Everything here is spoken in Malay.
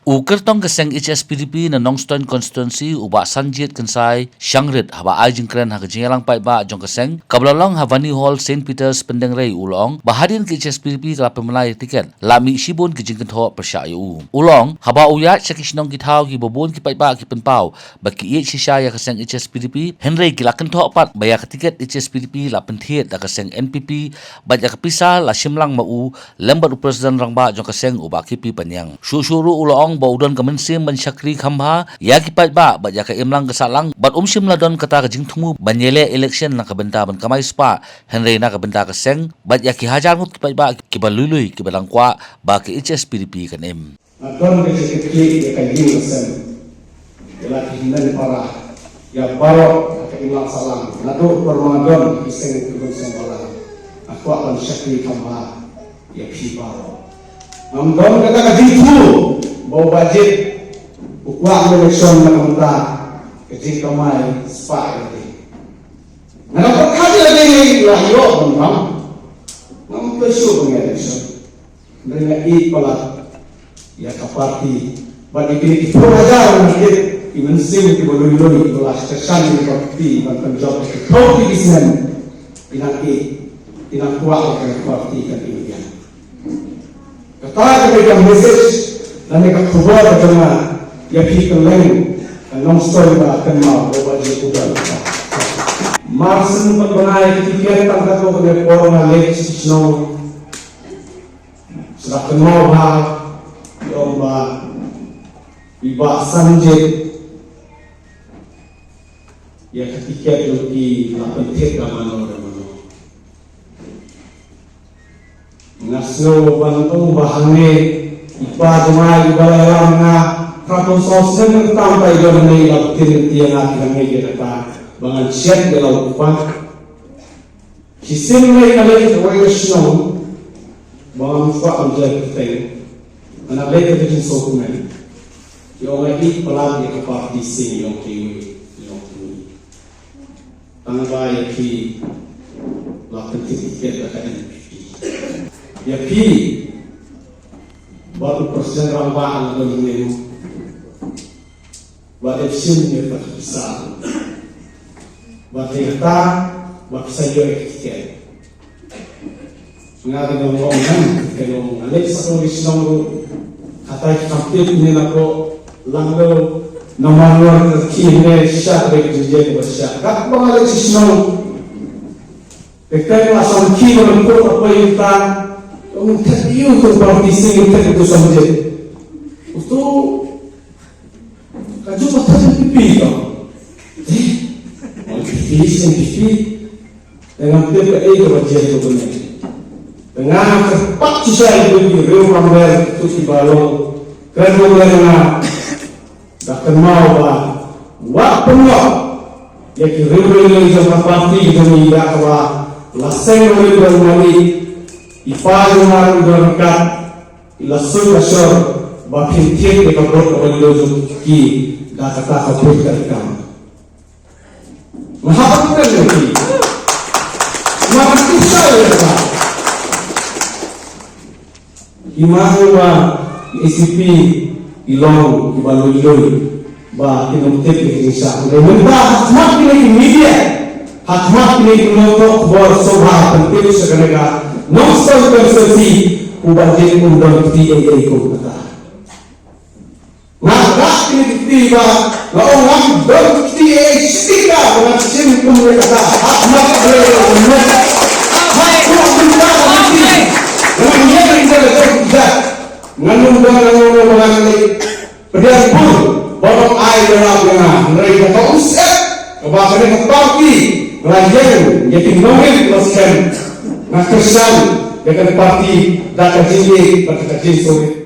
Ukertong keseng HSPDP na Nongstoin constituency uba Sanjit Kensai Shangrit haba ajing kren ha kejingalang pai ba jong keseng kablalong Havani Hall St Peters Pendengrei ulong bahadin ke HSPDP kala pemelai tiket lami sibun kejing kentho persyayu ulong haba uyat sakisnong kitau ki bobon ki pai ba ki penpau baki ye shisha ya keseng HSPDP Henry kila kentho pat baya tiket HSPDP la penthiet da keseng NPP baja kapisa la simlang mau lembat presiden rangba jong keseng uba kipi panyang susuru ulong baudon kemensim mensyakri khamba ya kipat ba baja ka imlang kesalang bat umsim ladon kata kajing thumu banyele election na kabenta ban kamai spa Henry na kabenta keseng bat ya ki hajar mut kipat ba ki balului ki balangkwa ba ke HSPDP kanem adon ke sekretari ya kajing keseng ya kihinan para ya barok ka imlang salang nado permadon keseng keseng para aku akan syakri khamba ya pi barok amdon kata kajing thu bau budget ukuak election na kumta kajing kamay spa iti nalapat kami lagi layo bang nang pesu ng election dengan pala ya kaparti bagi kini kita ajar mungkin imensim di bolong-bolong itulah kesan di parti dan penjawab parti bisnen tinang kuat ke parti kan ini kata kita message dan mereka keluar dengan ya people lain long story ba kenal bahwa dia sudah marsen pengenai tiket tangga tu oleh orang lek snow sudah kenal ba yang ba iba Sanjit ya tiket tu di lapentek kamano ngasno bantung bahane ipa jumai ibalang na kapon sosnen ng tambay doon na ilagtin tiyan natin ang medyo na bangan siyat de la upa kisim na inalay sa way snow bangan fa ang jagtay analay ka din so kumen yung ay palagi ka party sing yung kiwi tangbay ki lakin tiket ka NPP ya pi baru presiden rambaan dalam ini buat efisien tak bisa buat kita buat saya ikhtiar mengalir ngomong kalau Alex Solis nonggu kata kampil ini nako langlo nomor kini syak berjaya bersyak kat bang Alex nong dekat asam kini untuk apa yang untuk itu untuk partisi untuk itu saja. Untuk kacu macam pipi kan? Pipi sendiri dengan pipi itu wajah itu benar. Dengan cepat susah itu di rumah mereka tu si balong kerana mereka dah kenal bah wak penuh ya kira-kira sama parti itu tidak bah laseng mereka bermali ipayo na udarkat ilasoy kasyor bakin tiek de kabot ko lozo ki dakata kabot ka mahapat ka ni mahapat sa ya imaho ba ICP ilong ibaloy ba kinumtek ni sa men ba hatmat ni media hatmat ni noto bor sobha pentil sa kanega Nongstoin konstitusi ubahnya undang TAA ko kata. Ngakak ini tiba, orang dong TAA stika dengan sini pun kata. Ahmad Abdul dengan dia kita tidak mengundang mengenai pedian pun bawa air dalam dengan mereka tahu set kebahagiaan kepaki melayan jadi nongil kelaskan. Nah, kesan dengan parti dan kajin berkajin sore